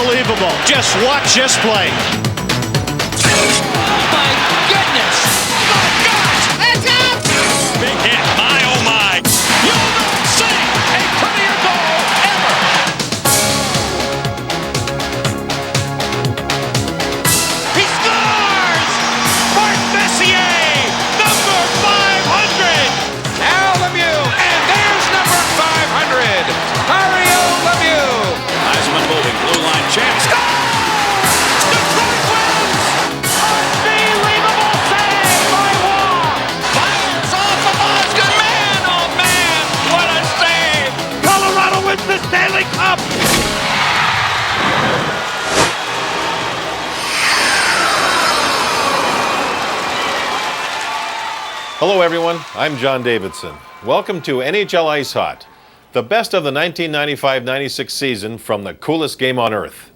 Unbelievable. Just watch this play. Oh, my goodness. Oh, gosh. That's out. Big hit. My, oh, my. You'll not see a prettier goal ever. He scores! Mark Messier, number 500. Now Lemieux, and there's number 500. Mario Lemieux. Heisman moving. Blue line chance. Detroit wins! Unbelievable save by Wall! Fires off of Osgood. Man, oh man, what a save! Colorado wins the Stanley Cup. Hello everyone, I'm John Davidson. Welcome to NHL Ice Hot, the best of the 1995-96 season from the coolest game on earth.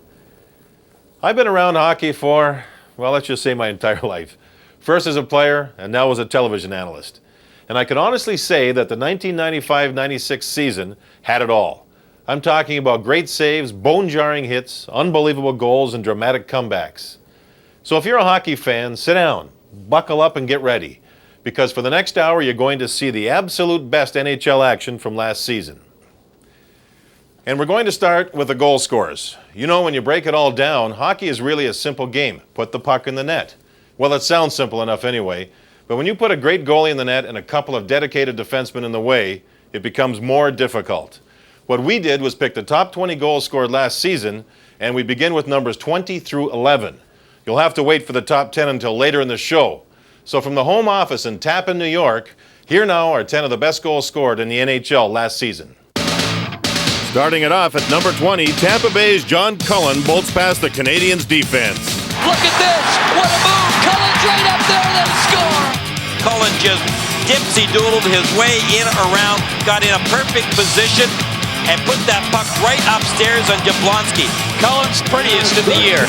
I've been around hockey for, well, let's just say my entire life. First as a player and now as a television analyst. And I can honestly say that the 1995-96 season had it all. I'm talking about great saves, bone-jarring hits, unbelievable goals, and dramatic comebacks. So if you're a hockey fan, sit down, buckle up, and get ready. Because for the next hour, you're going to see the absolute best NHL action from last season. And we're going to start with the goal scorers. You know, when you break it all down, hockey is really a simple game. Put the puck in the net. Well, it sounds simple enough anyway, but when you put a great goalie in the net and a couple of dedicated defensemen in the way, it becomes more difficult. What we did was pick the top 20 goals scored last season, and we begin with numbers 20 through 11. You'll have to wait for the top 10 until later in the show. So from the home office in Tappan, New York, here now are 10 of the best goals scored in the NHL last season. Starting it off at number 20, Tampa Bay's John Cullen bolts past the Canadiens' defense. Look at this! What a move! Cullen's right up there, they score! Cullen just dipsy-doodled his way in around, got in a perfect position, and put that puck right upstairs on Jablonski. Cullen's prettiest of the year.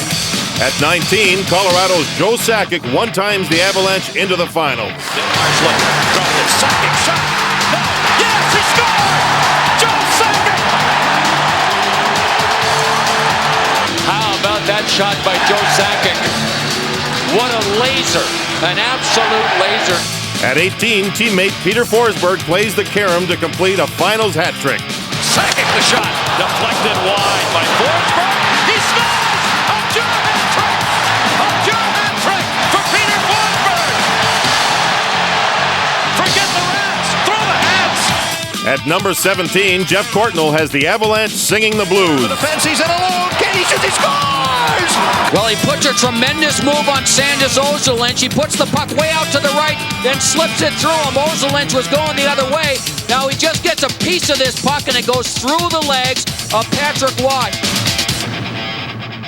At 19, Colorado's Joe Sakic one-times the Avalanche into the finals. Denmark's look. Dropped it. Sakic shot. No. Yes, he scored! Joe Sakic! How about that shot by Joe Sakic? What a laser. An absolute laser. At 18, teammate Peter Forsberg plays the carom to complete a finals hat trick. Sakic the shot. Deflected wide by Forsberg. He scores! A German trick! A German trick for Peter Forsberg! Forget the rats! Throw the hats! At number 17, Jeff Courtnall has the Avalanche singing the blues. The fence, he's in alone. Can he shoot? He scores! Well, he puts a tremendous move on Sandis Ozolinsh. He puts the puck way out to the right, then slips it through him. Ozolinsh was going the other way. Now he just gets a piece of this puck, and it goes through the legs of Patrick Watt.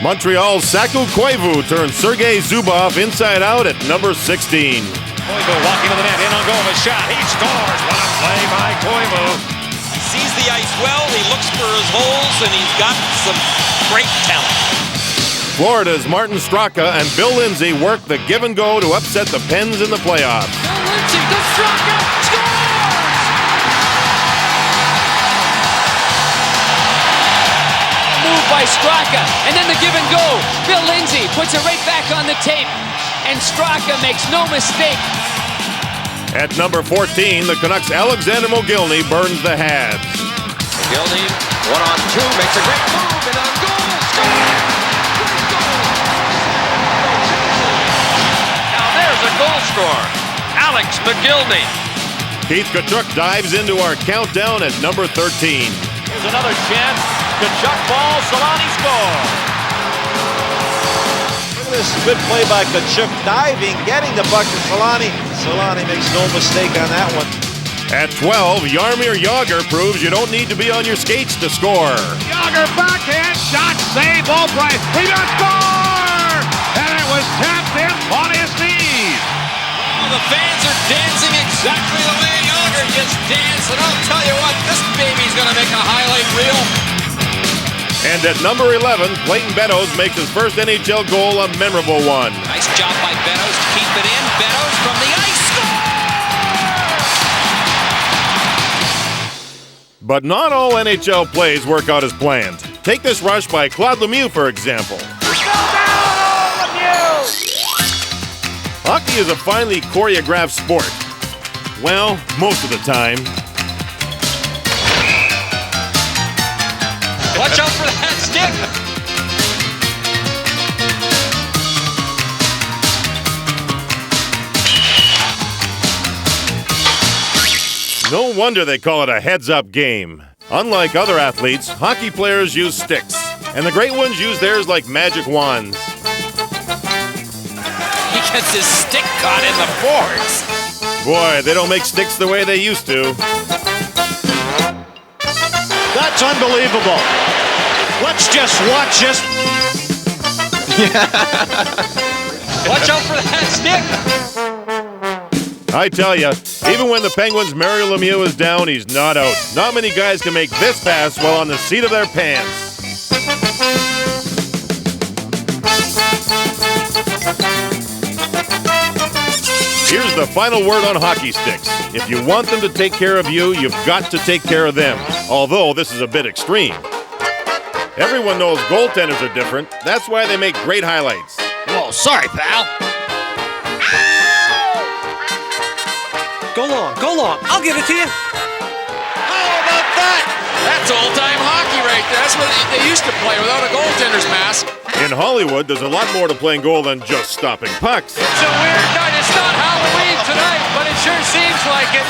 Montreal's Saku Koivu turns Sergei Zubov inside out at number 16. Koivu walking to the net, in on goal, a shot. He scores! What a play by Koivu. He sees the ice well, he looks for his holes, and he's got some great talent. Florida's Martin Straka and Bill Lindsay work the give and go to upset the Pens in the playoffs. Bill Lindsay to Straka, scores! Move by Straka, and then the give and go. Bill Lindsay puts it right back on the tape, and Straka makes no mistake. At number 14, the Canucks' Alexander Mogilny burns the Habs. Mogilny, 1-on-2, makes a great move, and on goal, scores! Now there's a goal scorer, Alex Mogilny. Keith Tkachuk dives into our countdown at number 13. Here's another chance. Tkachuk ball, Solani score. Look at this good play by Tkachuk, diving, getting the puck to Solani. Solani makes no mistake on that one. At 12, Jaromir Jagr proves you don't need to be on your skates to score. Jagr backhand shot, save, Albright. Rebound, score! And it was tapped in on his knees. Oh, the fans are dancing exactly the way Jagr just danced, and I'll tell you what, this baby's gonna make a highlight reel. And at number 11, Clayton Beddoes makes his first NHL goal, a memorable one. Nice job by Beddoes to keep it in. Beddoes from the ice, score! But not all NHL plays work out as planned. Take this rush by Claude Lemieux, for example. Hockey is a finely choreographed sport. Well, most of the time. Watch out for that stick. No wonder they call it a heads-up game. Unlike other athletes, hockey players use sticks, and the great ones use theirs like magic wands. He gets his stick caught in the boards. Boy, they don't make sticks the way they used to. That's unbelievable. Let's just watch this. Watch out for that stick. I tell you, even when the Penguins' Mario Lemieux is down, he's not out. Not many guys can make this pass while on the seat of their pants. Here's the final word on hockey sticks. If you want them to take care of you, you've got to take care of them. Although this is a bit extreme. Everyone knows goaltenders are different. That's why they make great highlights. Whoa, sorry, pal. Go long. I'll give it to you. How about that? That's old-time hockey right there. That's what they used to play without a goaltender's mask. In Hollywood, there's a lot more to playing goal than just stopping pucks. It's a weird night. It's not Halloween tonight, but it sure seems like it.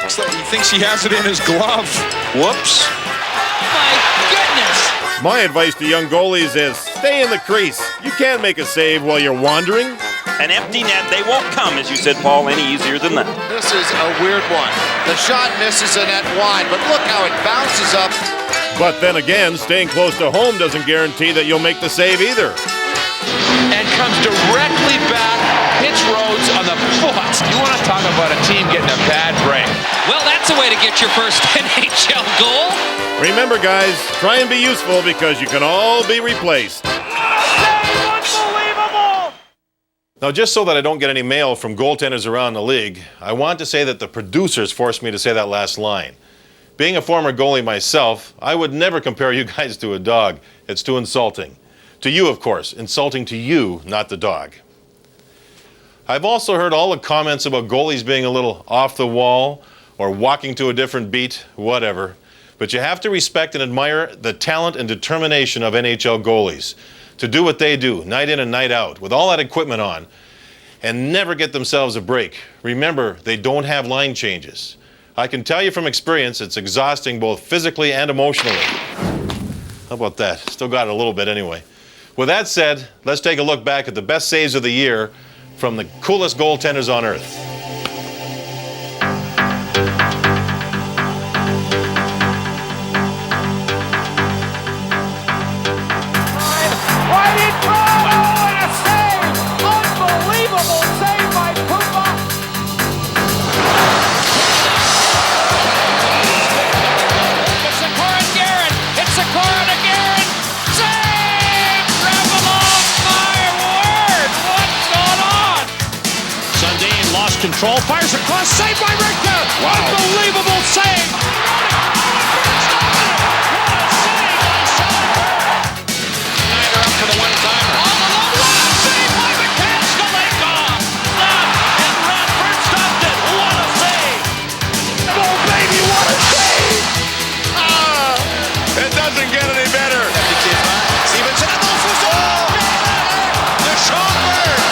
Looks like he thinks he has it in his glove. Whoops. My goodness. My advice to young goalies is stay in the crease. You can't make a save while you're wandering. An empty net, they won't come, as you said, Paul, any easier than that. This is a weird one. The shot misses a net wide, but look how it bounces up. But then again, staying close to home doesn't guarantee that you'll make the save either. And comes directly back, hits Rhodes on the foot. You want to talk about a team getting a bad break. Well, that's a way to get your first NHL goal. Remember, guys, try and be useful because you can all be replaced. Now, just so that I don't get any mail from goaltenders around the league, I want to say that the producers forced me to say that last line. Being a former goalie myself, I would never compare you guys to a dog. It's too insulting. To you, of course. Insulting to you, not the dog. I've also heard all the comments about goalies being a little off the wall or walking to a different beat, whatever. But you have to respect and admire the talent and determination of NHL goalies to do what they do, night in and night out, with all that equipment on, and never get themselves a break. Remember, they don't have line changes. I can tell you from experience, it's exhausting both physically and emotionally. How about that? Still got it a little bit anyway. With that said, let's take a look back at the best saves of the year from the coolest goaltenders on earth. Control, fires across, saved by Richter! Wow. Unbelievable save! Schneider up for the one-timer. All alone, what a save by Mikaelskalenko! And Radford stopped it. What a save! Oh, baby, what a save! It doesn't get any better. Stevenson and the Schomburg!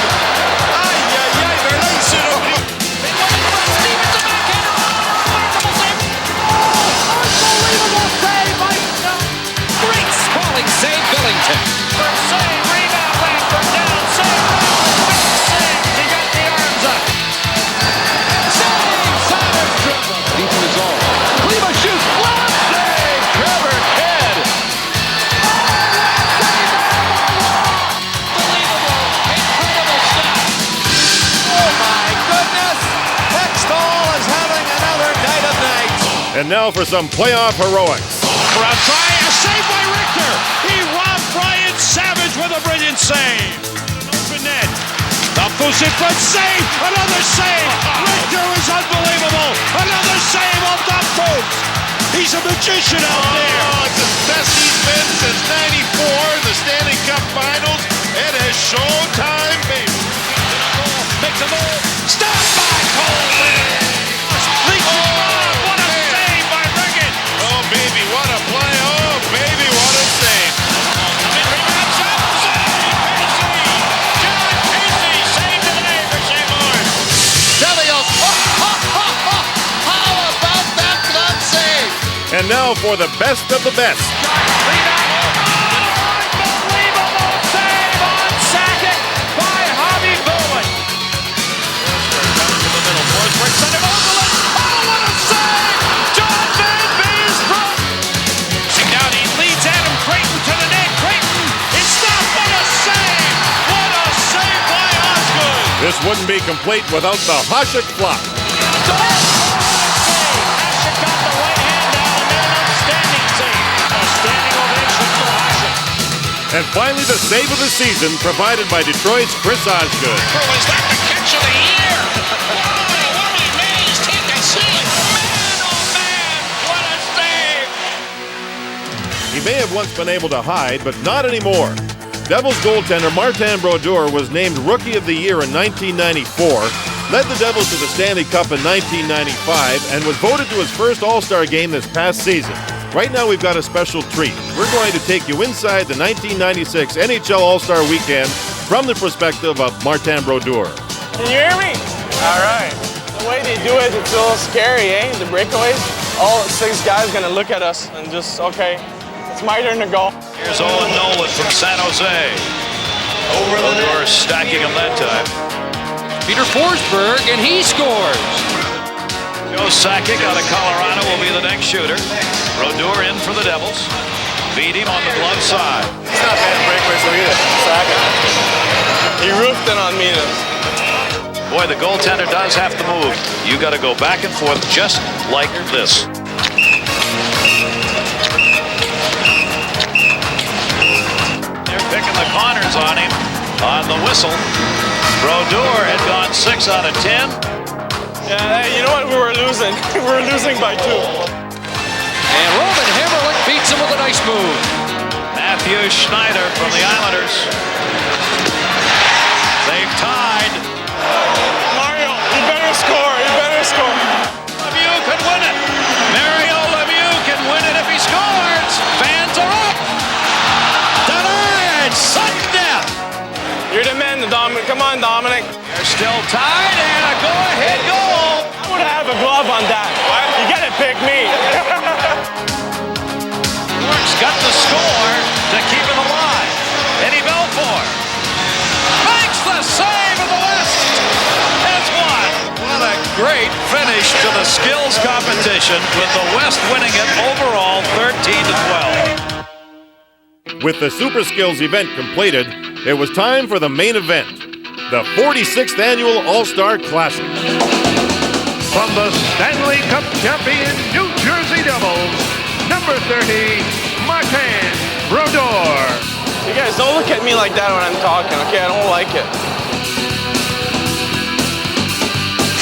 Save Billington. First save, rebound, Radford down, save, save, he got the arms up. Save, Savage dribble. Deep in his zone. Lima shoots, glove save, covered head. Unbelievable, incredible stuff. Oh my goodness! Hextall is having another night of nights. And now for some playoff heroics. Brown try, a save by Richter. He robbed Brian Savage with a brilliant save. Open net. The Fusic save, another save. Richter is unbelievable. Another save off the post. He He's a magician out there. Oh, it's the best he's been since '94, the Stanley Cup Finals. It is showtime, baby. Makes a move. Stopped by Coleman. What a save by Riggins. Oh, baby, what a play. Oh, baby, what a save. Coming rebound shot. Save. Casey. John Casey. Save today for St. Louis. Lemieux. How about that glove save? And now for the best of the best. Unbelievable save on Sakic by Hobby Bowen. Comes to the middle. Forsberg sent it over. Oh, what a save! John Van Beesbrook. Sitting down, he leads Adam Creighton to the net. Creighton is stopped. What a save! What a save by Osgood. This wouldn't be complete without the Hasek flop. Hasek got the right hand down and made an outstanding save. A standing ovation for Hasek. And finally, the save of the season provided by Detroit's Chris Osgood. Was that the catch of the year? What a amazed he can see it. Man, oh man, what a save! He may have once been able to hide, but not anymore. Devils goaltender Martin Brodeur was named Rookie of the Year in 1994, led the Devils to the Stanley Cup in 1995, and was voted to his first All-Star game this past season. Right now we've got a special treat. We're going to take you inside the 1996 NHL All-Star Weekend from the perspective of Martin Brodeur. Can you hear me? All right. The way they do it, it's a little scary, eh? The breakaways. All 6 guys gonna look at us and just, okay, it's my turn to go. Here's Owen Nolan from San Jose. Brodeur stacking him that time. Peter Forsberg, and he scores. Joe Sakic out of Colorado will be the next shooter. Brodeur in for the Devils. Beat him on the glove side. It's not bad breakaways, look at it. Sakic. He roofed it on me. Boy, the goaltender does have to move. You got to go back and forth just like this. They're picking the corners on him on the whistle. Brodeur had gone 6 out of 10. Yeah, you know what? We were losing. We were losing by 2. And Roman Hammerlick beats him with a nice move. Matthew Schneider from the Islanders. They've tied. Mario, you better score. You better score. Lemieux could win it. Mario Lemieux can win it if he scores. Fans are up. Denied. Sudden death. You're the man, Dominic. Come on, Dominic. They're still tied and a go-ahead goal. I would have a glove on that. You gotta pick me. York's got the score to keep him alive. Eddie Belfour makes the save in the West. Has won. What a great finish to the skills competition with the West winning it overall 13-12. With the Super Skills event completed, it was time for the main event, the 46th Annual All-Star Classic. From the Stanley Cup champion New Jersey Devils, number 30, Martin Brodeur. You guys don't look at me like that when I'm talking, okay? I don't like it.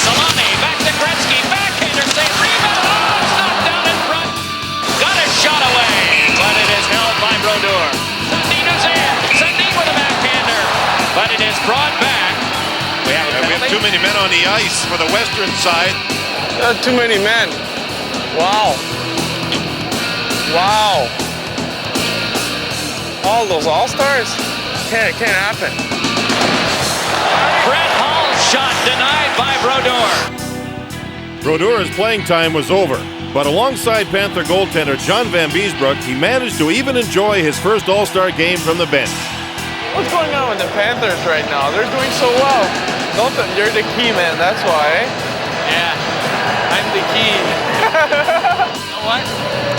Salami back to Gretzky. Backhander save. Rebound. Oh, it's knocked down in front. Got a shot away, but it is held by Brodeur. Sundin is in. Sundin with a backhander, but it is brought back. We have Too many men on the ice for the Western side. Too many men. Wow. Wow. All those All-Stars? It can't happen. Brett Hall's shot denied by Brodeur. Brodeur's playing time was over, but alongside Panther goaltender John Van Beesbrook, he managed to even enjoy his first All-Star game from the bench. What's going on with the Panthers right now? They're doing so well. You're the key, man. That's why, eh? Yeah. I'm the key. You know what?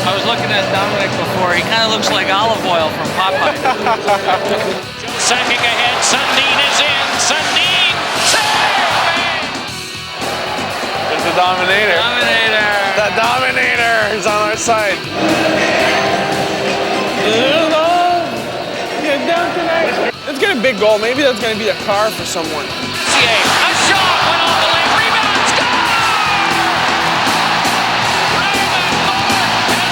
I was looking at Dominic before. He kind of looks like olive oil from Popeye. Sakic ahead. Sundin is in. Sundin. Save! There's the Dominator. Dominator. The Dominator is on our side. Get down tonight. Let's get a big goal. Maybe that's going to be a car for someone. A shot went off the lane. Rebound. Score! Raymond Moore has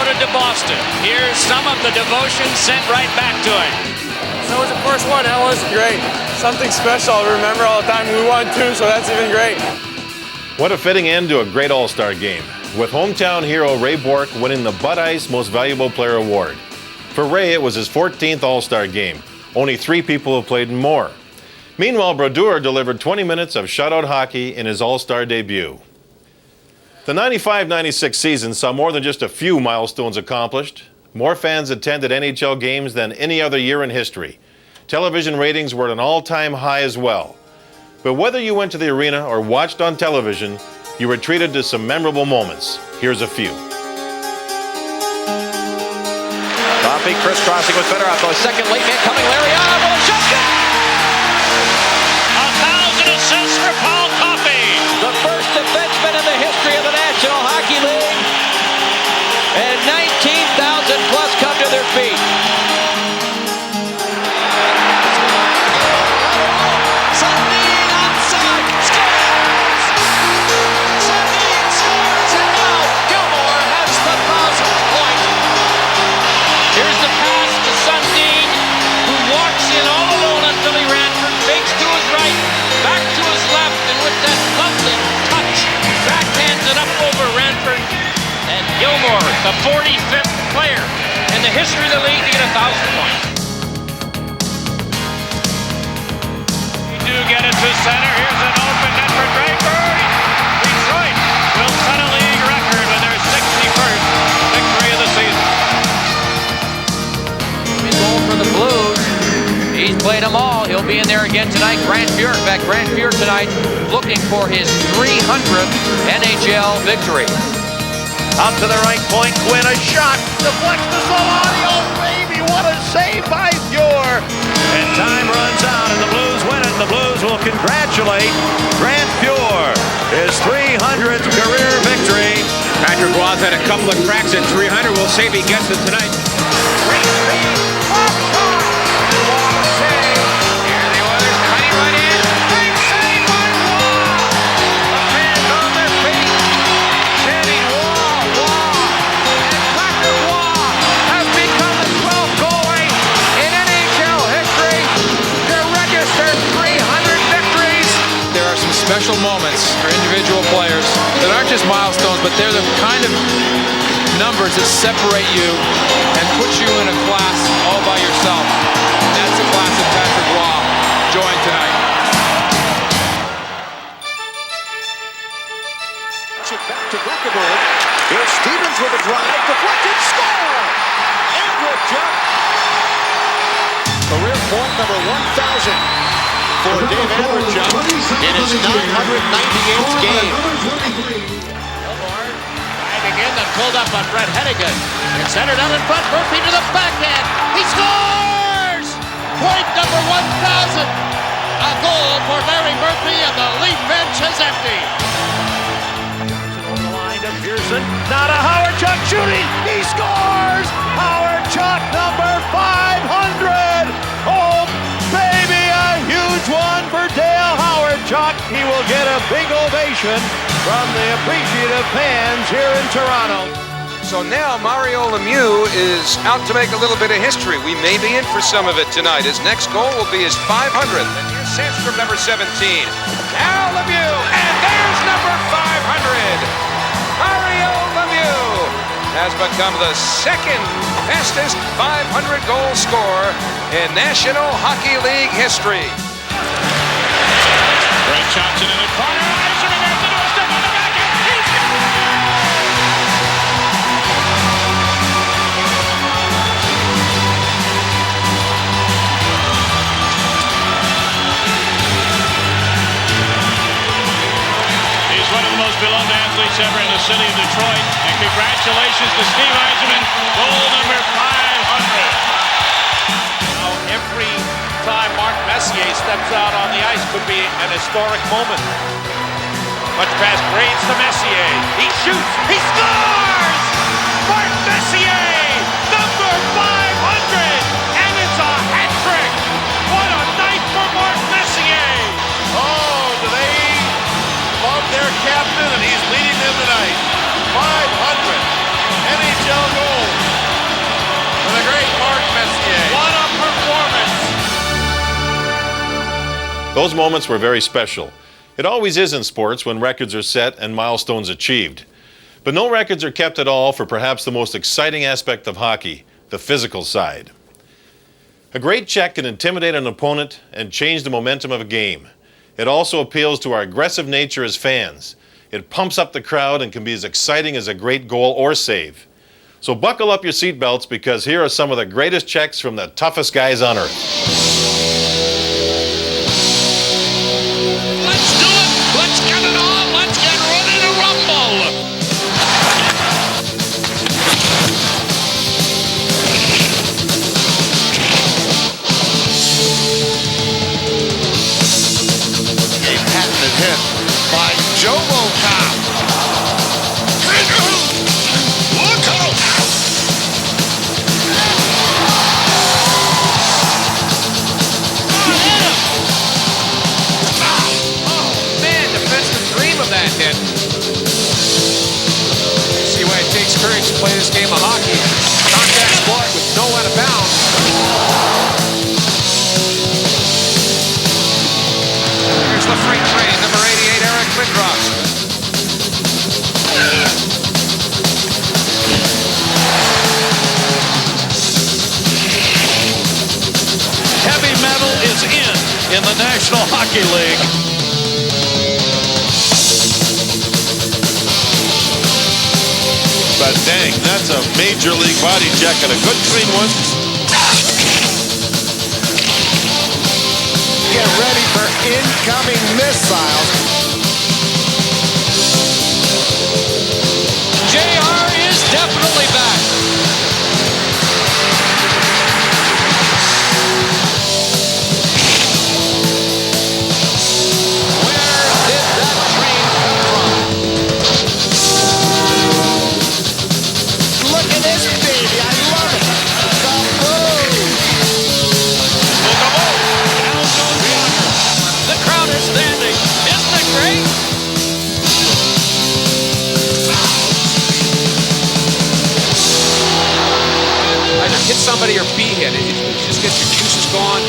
promoted to Boston. Here's some of the devotion sent right back to him. That was the first one. That was great. Something special. I remember all the time. We won too, so that's even great. What a fitting end to a great All-Star game, with hometown hero Ray Bourque winning the Bud Ice Most Valuable Player Award. For Ray, it was his 14th All-Star game. Only 3 people have played more. Meanwhile, Brodeur delivered 20 minutes of shutout hockey in his All-Star debut. The 95-96 season saw more than just a few milestones accomplished. More fans attended NHL games than any other year in history. Television ratings were at an all-time high as well. But whether you went to the arena or watched on television, you were treated to some memorable moments. Here's a few. Coffey crisscrossing with Fedorov. The second late man coming. Larry on with a shot. 1,000 assists for Paul Coffey. The first defenseman in the history of the National Hockey League. And 19,000 plus come to their feet. The 45th player in the history of the league to get 1,000 points. We do get it to center. Here's an open net for Draper. Detroit will set a league record with their 61st victory of the season. Big goal for the Blues. He's played them all. He'll be in there again tonight. Grant Fuhr. In fact, Grant Fuhr tonight looking for his 300th NHL victory. Out to the right point, Quinn, a shot, deflects to Solani, oh baby, what a save by Fuhr! And time runs out and the Blues win it, and the Blues will congratulate Grant Fuhr, his 300th career victory. Patrick Roy's had a couple of cracks at 300. We'll see if he gets it tonight. Great speed, off shot, and Roy save. Here the Oilers cutting right in. Big save by Roy! The fans on their feet, chanting Roy. Has become the 12th goalie in NHL history to register 300 victories. There are some special moments for individual players that aren't just milestones, but they're the kind of numbers that separate you and put you in a class all by yourself. And that's the class that Patrick Roy joined tonight. Back to Breckenberg. Here's Stevens with a drive, deflected, score! Andrew Jump. Career point number 1,000 for Dave Andrew in his 998th game. Gilmore diving in and pulled up on Brett Hennigan. It's centered out in front. Murphy to the backhand. He scores! Point number 1,000. A goal for Larry Murphy, and the Leaf bench is empty. Pearson, now to Howard Chuck shooting, he scores! Howard Chuck number 500! Oh baby, a huge one for Dale Howard Chuck. He will get a big ovation from the appreciative fans here in Toronto. So now Mario Lemieux is out to make a little bit of history. We may be in for some of it tonight. His next goal will be his 500th. And here's Sandstrom, number 17. Now Lemieux, and there's number 500. Mario Lemieux has become the second fastest 500-goal scorer in National Hockey League history. Brett Johnson in the corner. Eiserman has the doorstep on the back end. He's got it! He's one of the most beloved athletes ever in the city of Detroit. And congratulations to Steve Eiserman, goal number 500. Every time Mark Messier steps out on the ice could be an historic moment. Much pass Graves to Messier. He shoots. He scores! Mark Messier, number 500! And it's a hat trick! What a night for Mark Messier! Oh, do they love their captain, and he's leading them tonight. 500 NHL goals. Those moments were very special. It always is in sports when records are set and milestones achieved. But no records are kept at all for perhaps the most exciting aspect of hockey, the physical side. A great check can intimidate an opponent and change the momentum of a game. It also appeals to our aggressive nature as fans. It pumps up the crowd and can be as exciting as a great goal or save. So buckle up your seatbelts because here are some of the greatest checks from the toughest guys on earth. Let's do it! Let's get it on! Let's get ready to rumble! A patented hit by Joe Volcom. Look out! Man, defensemen dream of that hit. See why it takes courage to play this game of hockey. Contact sport with no out of bounds. Here's the freight train, number 88, Eric Lindros. Heavy metal is in the National Hockey League. But dang, that's a major league body check and a good clean one. Get ready for incoming missiles. JR is definitely back. Where did that train come from? Look at this baby, I love it. The crowd is standing. Isn't it great? Either hit somebody or be hit. It just gets your juices going.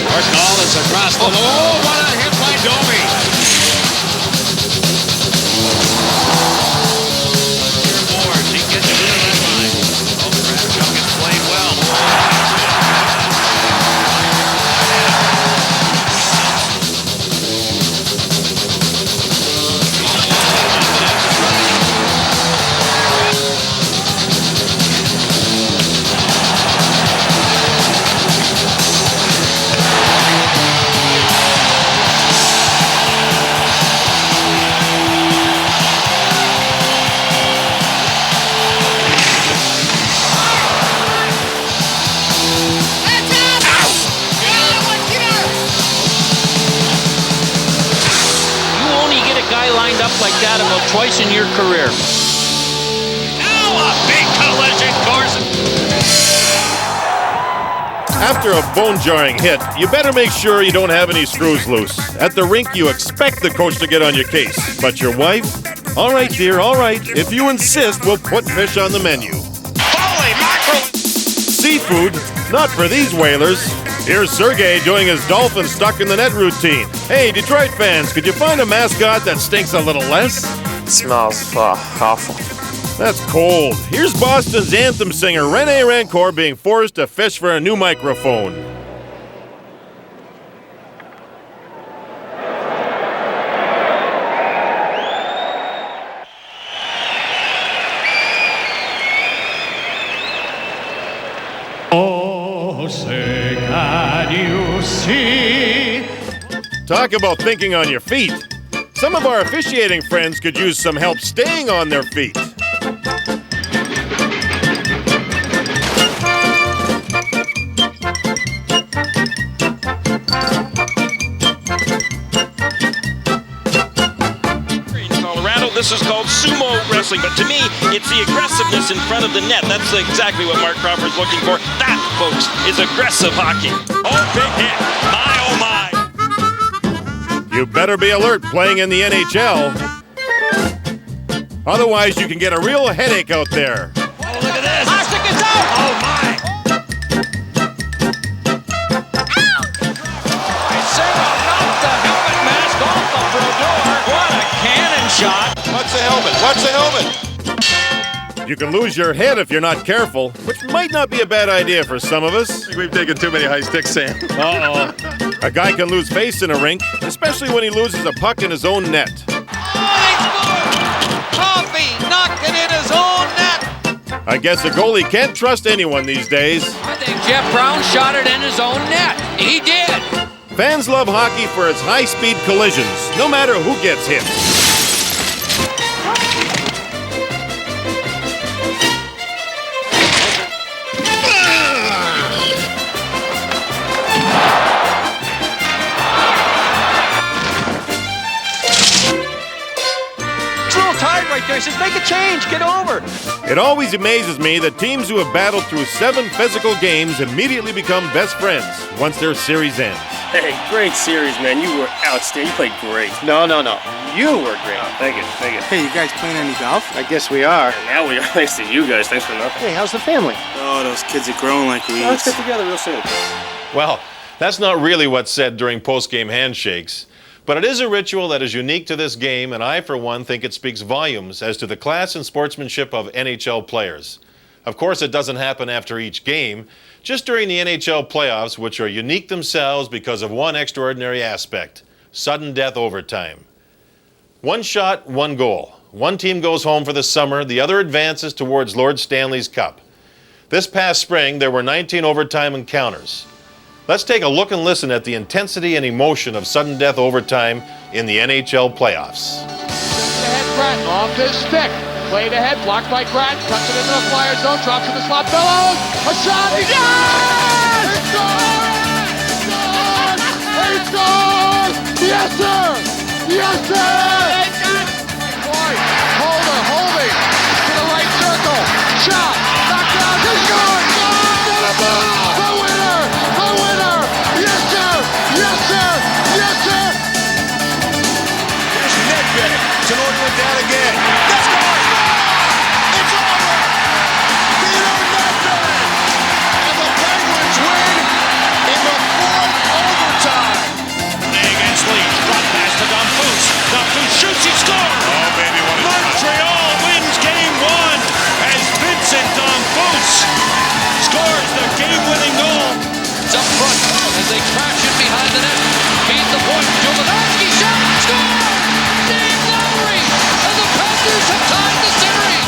Markall is across the Oh, what a hit by Domi. He gets it in that line. Oh, Radchuk has played well. Lined up like that about twice in your career. Now a big collision course. After a bone-jarring hit, you better make sure you don't have any screws loose. At the rink, you expect the coach to get on your case. But your wife? All right, dear, all right. If you insist, we'll put fish on the menu. Holy mackerel! Seafood? Not for these whalers. Here's Sergey doing his dolphin stuck in the net routine. Hey, Detroit fans, could you find a mascot that stinks a little less? It smells awful. That's cold. Here's Boston's anthem singer Rene Rancourt being forced to fish for a new microphone. Oh, say, can you see? Talk about thinking on your feet. Some of our officiating friends could use some help staying on their feet. This is called sumo wrestling, but to me, it's the aggressiveness in front of the net. That's exactly what Mark Crawford's looking for. That, folks, is aggressive hockey. Oh, big hit. My, oh, my. You better be alert playing in the NHL. Otherwise, you can get a real headache out there. Oh, look at this. Hasek is out. Oh, my. Ouch. You can lose your head if you're not careful, which might not be a bad idea for some of us. I think we've taken too many high sticks, Sam. Uh-oh. A guy can lose face in a rink, especially when he loses a puck in his own net. Coffee knocked it in his own net. I guess a goalie can't trust anyone these days. I think Geoff Brown shot it in his own net. He did. Fans love hockey for its high-speed collisions, no matter who gets hit. He says, make a change, get over. It always amazes me that teams who have battled through 7 physical games immediately become best friends once their series ends. Hey, great series, man. You were outstanding. You played great. No. You were great. Oh, thank you. Hey, you guys playing any golf? I guess we are. And now we are, thanks to you guys. Thanks for nothing. Hey, how's the family? Oh, those kids are growing like weeds. Let's get together real soon. Well, that's not really what's said during post-game handshakes. But it is a ritual that is unique to this game, and I, for one, think it speaks volumes as to the class and sportsmanship of NHL players. Of course, it doesn't happen after each game, just during the NHL playoffs, which are unique themselves because of one extraordinary aspect: sudden death overtime. One shot, one goal. One team goes home for the summer, the other advances towards Lord Stanley's Cup. This past spring, there were 19 overtime encounters. Let's take a look and listen at the intensity and emotion of sudden death overtime in the NHL playoffs. Ahead, Grattan off his stick. Played ahead, blocked by Grattan. Cuts it into the flyer zone, drops in the slot. Bellows! A shot! Yes! He scored! He scored! Yes, sir! Yes, sir! White, Holder, holding to the right circle. Shot! Knocked out! He scored! The winner! The winner! Yes, sir! Yes, sir! Yes, sir! Here's Nedved. Tenor went down again. That's gone! It's over! Peter Nedved! And the Penguins win in the 4th overtime. Against Leach. Drop pass to Donfus. Donfus shoots. He scores! Oh, baby, what a Montreal wins Game 1 as Vincent Donfus scores the game-winning goal. It's up front as they crash it behind the net. Feed the point. Jovanovski shot. Score! Dave Lowry and the Panthers have tied the series.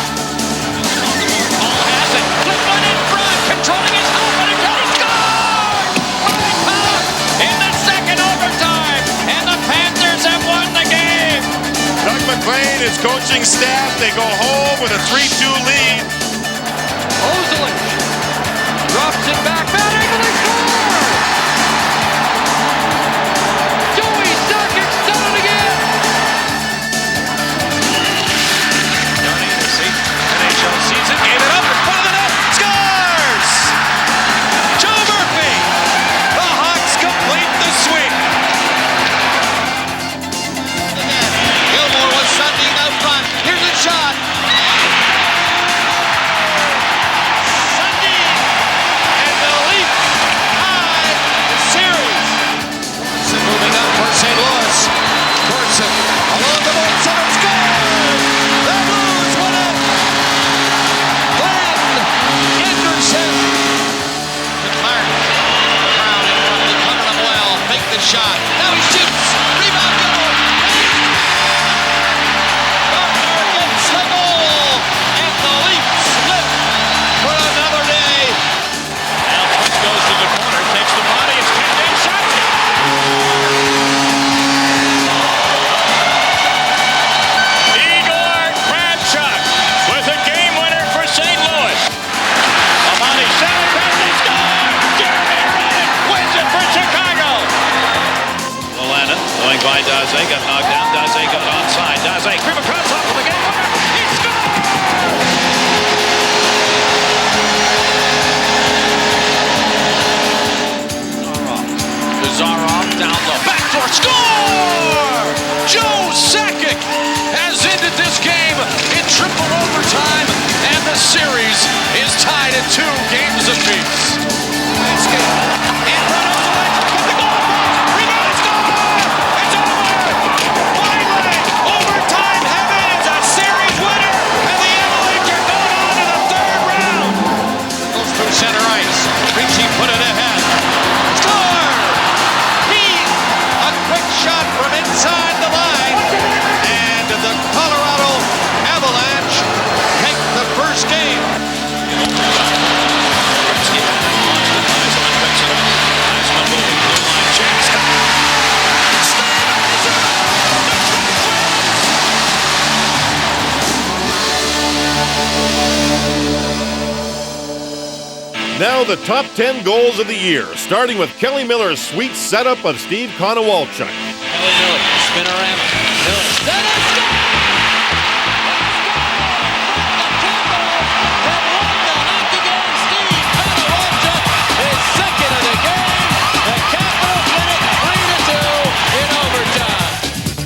Hall has it. Flip one in front. Controlling his home run until he scores! By Pollock in the second overtime. And the Panthers have won the game. Doug McLean, his coaching staff, they go home with a 3-2 lead. Ozelich drops it back. Not able to score! Joey Sakic's done it again! Johnny, the 6th NHL season, gave it up in front of the net. Scores! Joe Murphy! The Hawks complete the sweep. Gilmore was Sundin out front. Here's a shot. Sundin and the Leafs tie the series. Corson moving up for St. Louis. Corson along the board center scores! The Blues win it! Glenn Anderson. Clark. Brown in front. They covered him well. Make the shot. Now he shoots. Rebound Gilmore. Gardner gets the goal, and the Leafs live for another day. Now Puck goes to the corner, takes the body, it's pinned in, shot. Igor Kravchuk with a game winner for St. Louis. Amani center pass, he scores! Jeremy Roenick wins it for Chicago. Lallana going by Daze, got knocked down. Daze got onside. Daze creep across top of the game winner. He scores! Zarov down the backdoor. Score! Joe Sakic has ended this game in triple overtime, and the series is tied at 2 games apiece. In front of the ledge, with the goal post, rebound, score! It's over! Finally, overtime heaven is a series winner, and the Avalanche are going on now the top 10 goals of the year, starting with Kelly Miller's sweet setup of Steve Konowalchuk. Kelly Miller, spinorama. Miller, that is good!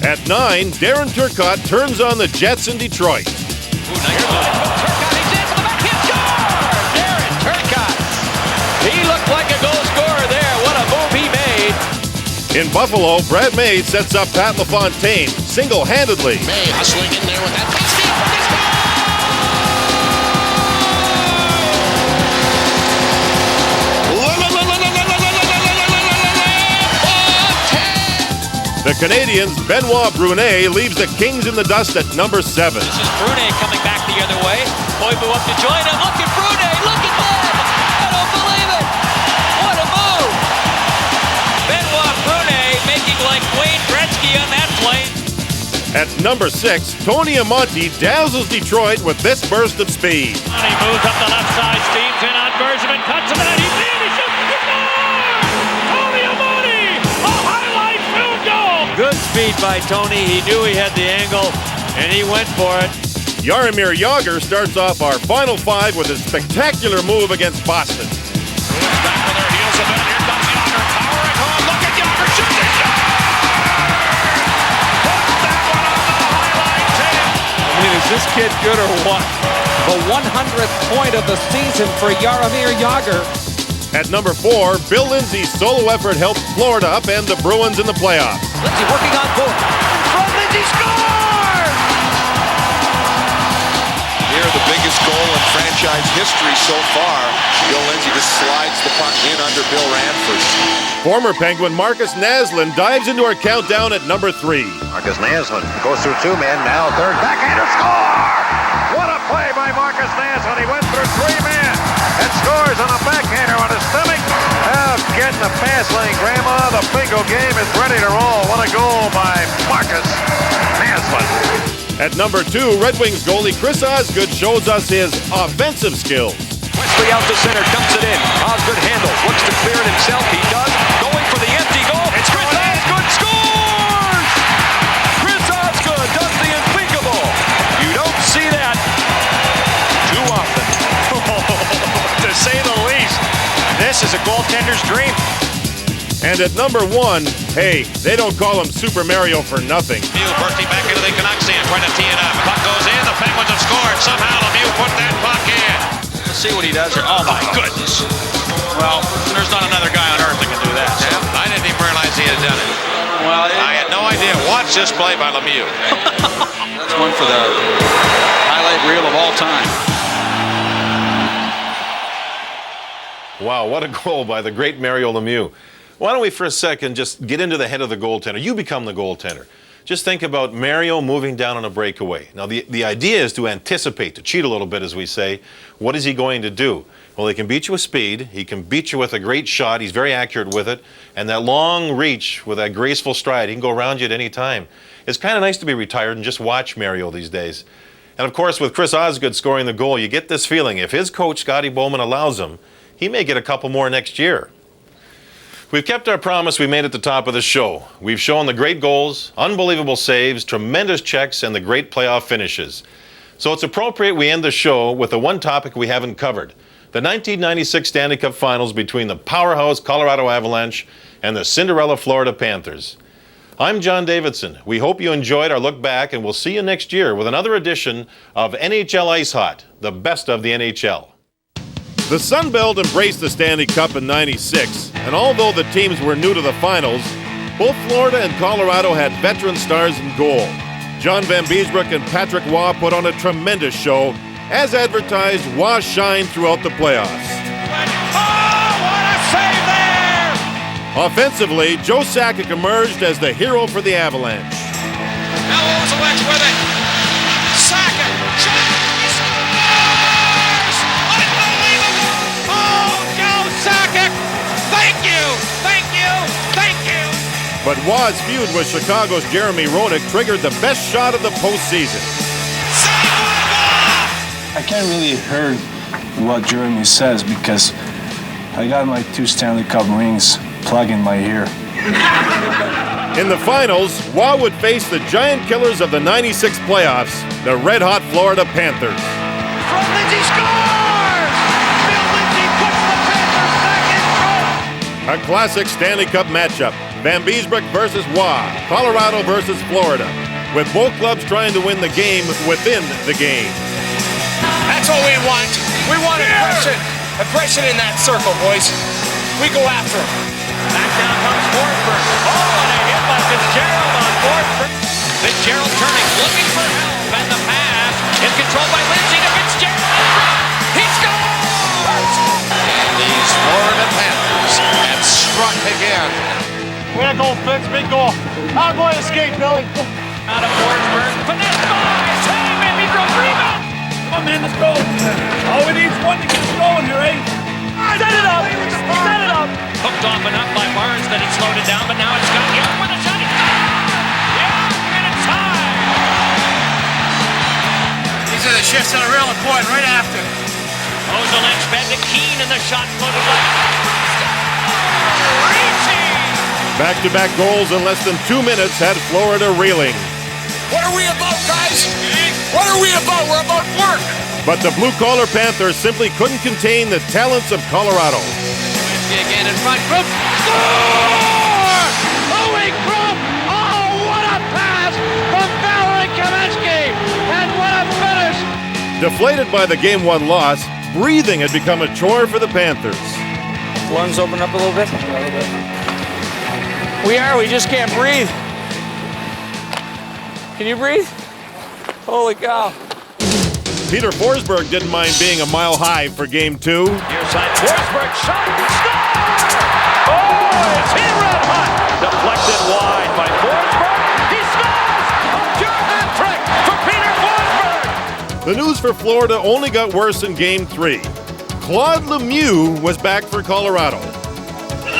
At 9, Darren Turcotte turns on the Jets in Detroit. Ooh, nice play. Turcotte, he's in for the backhand score! Darren Turcotte. He looked like a goal scorer there. What a move he made. In Buffalo, Brad May sets up Pat LaFontaine single-handedly. May hustling in there with that pass feed for this goal! The Canadiens' Benoit Brunet leaves the Kings in the dust at number 7. This is Brunet coming back the other way. Koivu up to join him. Look at Brunet. Look at that. I don't believe it. What a move. Benoit Brunet making like Wayne Gretzky on that play. At number 6, Tony Amonte dazzles Detroit with this burst of speed. And he moves up the left side, steams in on Bergevin, cuts him out, he's in, he shoots, he scores! Tony Amonte, a highlight film goal! Good speed by Tony. He knew he had the angle, and he went for it. Jaromir Jagr starts off our final 5 with a spectacular move against Boston. Bruins back with their heels a bit, here comes Jagr, powering home, look at Jagr, shoots, he scores! Is this kid good or what? The 100th point of the season for Jaromir Jagr. At number 4, Bill Lindsay's solo effort helped Florida upend the Bruins in the playoffs. Lindsay working on board. From Lindsay scores! Here, the biggest goal in franchise history so far. Bill Lindsay just slides the puck in under Bill Ranford. Former Penguin Marcus Naslund dives into our countdown at number 3. Marcus Naslund goes through 2 men, now third, backhander, score! What a play by Marcus Naslund. He went through 3 men and scores on a backhander on his stomach. Oh, getting the pass lane, Grandma. The bingo game is ready to roll. What a goal by Marcus Naslund. At number 2, Red Wings goalie Chris Osgood shows us his offensive skills. Wesley out to center, dumps it in. Osgood handles, looks to clear it himself. He does. Going for the empty goal. It's Chris Osgood scores! Chris Osgood does the unthinkable. You don't see that too often. To say the least, this is a goaltender's dream. And at number 1, hey, they don't call him Super Mario for nothing. Lemieux bursting back into the Canucks end, trying to tee it up. Puck goes in, the Penguins have scored. Somehow Lemieux put that puck in. Let's see what he does here. Oh my goodness. Well, there's not another guy on earth that can do that. Yeah, I didn't even realize he had done it. Well, I had no idea. Watch this play by Lemieux. that's one for the highlight reel of all time. Wow, what a goal by the great Mario Lemieux. Why don't we for a second just get into the head of the goaltender? You become the goaltender. Just think about Mario moving down on a breakaway. Now, the idea is to anticipate, to cheat a little bit, as we say. What is he going to do? Well, he can beat you with speed. He can beat you with a great shot. He's very accurate with it. And that long reach with that graceful stride, he can go around you at any time. It's kind of nice to be retired and just watch Mario these days. And, of course, with Chris Osgood scoring the goal, you get this feeling. If his coach, Scotty Bowman, allows him, he may get a couple more next year. We've kept our promise we made at the top of the show. We've shown the great goals, unbelievable saves, tremendous checks, and the great playoff finishes. So it's appropriate we end the show with the one topic we haven't covered, the 1996 Stanley Cup Finals between the powerhouse Colorado Avalanche and the Cinderella Florida Panthers. I'm John Davidson. We hope you enjoyed our look back, and we'll see you next year with another edition of NHL Ice Hot, the best of the NHL. The Sun Belt embraced the Stanley Cup in '96, and although the teams were new to the finals, both Florida and Colorado had veteran stars in goal. John Van Beesbroek and Patrick Waugh put on a tremendous show. As advertised, Waugh shined throughout the playoffs. Oh, what a save there! Offensively, Joe Sakic emerged as the hero for the Avalanche. Now Ozilek's with it. Sakic. He scores! Unbelievable! Oh, Joe Sakic! Thank you! Thank you! Thank you! But Waugh's feud with Chicago's Jeremy Roenick triggered the best shot of the postseason. I can't really hear what Jeremy says because I got my 2 Stanley Cup rings plugged in my ear. In the finals, Waugh would face the giant killers of the '96 playoffs, the red-hot Florida Panthers. From Lindsay scores! Bill Lindsay puts the Panthers back in front! A classic Stanley Cup matchup, Van Beesbrook versus Waugh, Colorado versus Florida, with both clubs trying to win the game within the game. That's what we want. We want aggression. Aggression in that circle, boys. We go after him. Back down comes Forsberg. Oh, and a hit by Fitzgerald on Forsberg. Fitzgerald turning, looking for help, and the pass is controlled by Lindsay to Fitzgerald. He scores! And these Florida Panthers have struck again. Way to go, Fitz. Big goal. Hard boy escape, Billy. Out of Forsberg. Finesse by Sam, and he throws rebound. Come on, man, let's go. All we need is one to get us going here, eh? Set it up. Set it up. Hooked off and up by Barnes, then it slowed it down, but now it's got Young with a shot. Young, and it's high. These are the shifts that are real important right after. Ozolinsh fed to Keane, and the shot floated left. Back-to-back goals in less than 2 minutes had Florida reeling. What are we about, guys? What are we about? We're about work. But the blue-collar Panthers simply couldn't contain the talents of Colorado. Again in front, Krupp. Score! Louis Krupp! Oh, what a pass from Valerie Kaminsky! And what a finish! Deflated by the Game 1 loss, breathing had become a chore for the Panthers. Lungs open up a little bit. We just can't breathe. Can you breathe? Holy cow. Peter Forsberg didn't mind being a mile high for Game 2. Near side, Forsberg shot, score! Oh, it's hit red hot. Deflected wide by Forsberg. He scores! A pure hat trick for Peter Forsberg. The news for Florida only got worse in Game 3. Claude Lemieux was back for Colorado.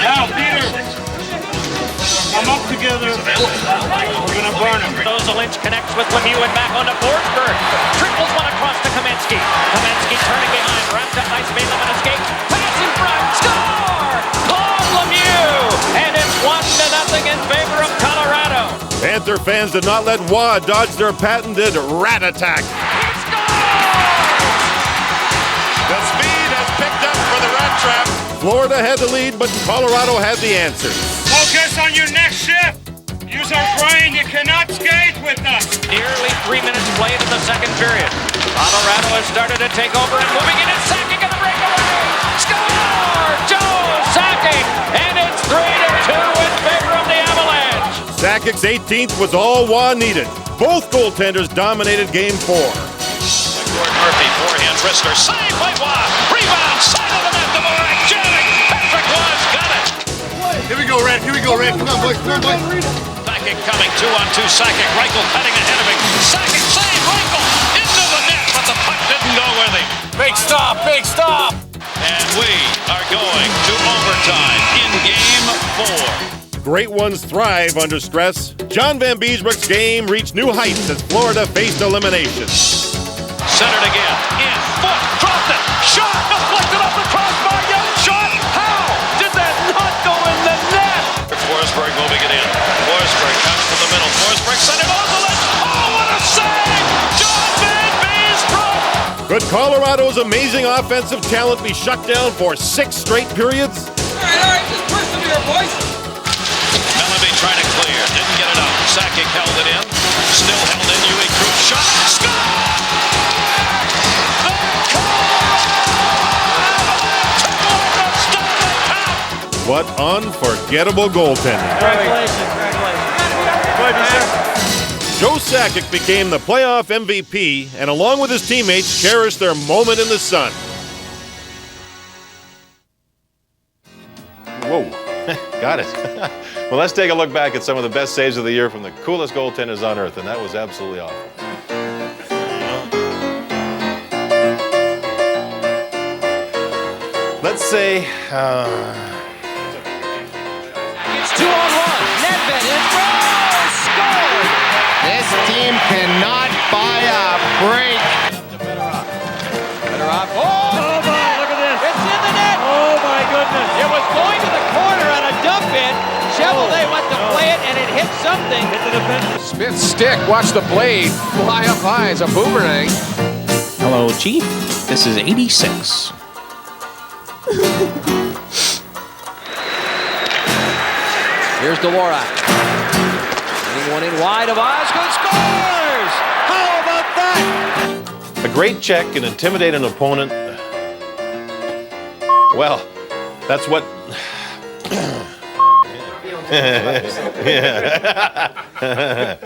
Now, Peter. Come up together. We're going to burn him. Ozolinsh connects with Lemieux and back onto Forsberg. Triples one across to Kaminsky. Kaminsky turning behind. Wrapped up nice made limit escape. Pass in front. Score! Claude Lemieux! And it's 1-0 in favor of Colorado. Panther fans did not let Waugh dodge their patented rat attack. He scores! The speed has picked up for the rat trap. Florida had the lead, but Colorado had the answers. Focus on your next shift. Use our brain. You cannot skate with us. Nearly 3 minutes played in the second period. Colorado has started to take over and moving in. It's Sakic on the breakaway. Score! Joe Sakic! And it's 3-2 in favor of the Avalanche. Sakic's 18th was all Waugh needed. Both goaltenders dominated Game 4. Gordon Murphy, forehand wrister, saved by Waugh. Rebound, side of the net to Morak. Janik, Patrick Waugh's got it. Here we go, Red. Here we go, Red. Come on, boys. Come on, boys. Sakic coming 2-on-2. Sakic, Reichel cutting ahead of him. Sakic saved Reichel into the net, but the puck didn't go with him. Big stop. Big stop. And we are going to overtime in Game 4. Great ones thrive under stress. John Van Beesbrook's game reached new heights as Florida faced elimination. Centered again. In. Foot. Dropped it. Shot. Deflected off the crossbar. Young shot. How did that not go in the net? Forsberg moving it in. Forsberg comes to the middle. Forsberg sent it over the left. Oh, what a save! John Van Beesbrook! Could Colorado's amazing offensive talent be shut down for 6 straight periods? All right. Just persevere, boys. Lemieux trying to clear. Didn't get it up. Sakic held it in. Still held in. Louis Krupp shot. Score! What unforgettable goaltending. Congratulations. Joe Sakic became the playoff MVP, and along with his teammates, cherished their moment in the sun. Whoa, got it. Well, let's take a look back at some of the best saves of the year from the coolest goaltenders on earth, and that was absolutely awful. Let's say, It's 2-on-1. Nedved in front. Score! This team cannot buy a break. Better off. Oh, my. Look at this. It's in the net. Oh, my goodness. Chevrolet went to play it, and it hit something. Hit the defender. Smith's stick, watch the blade fly up high as a boomerang. Hello, Chief. This is 86. Here's Dvorak. Getting one in wide of Osgood. Scores! How about that? A great check and intimidate an opponent. Well, that's what... yeah.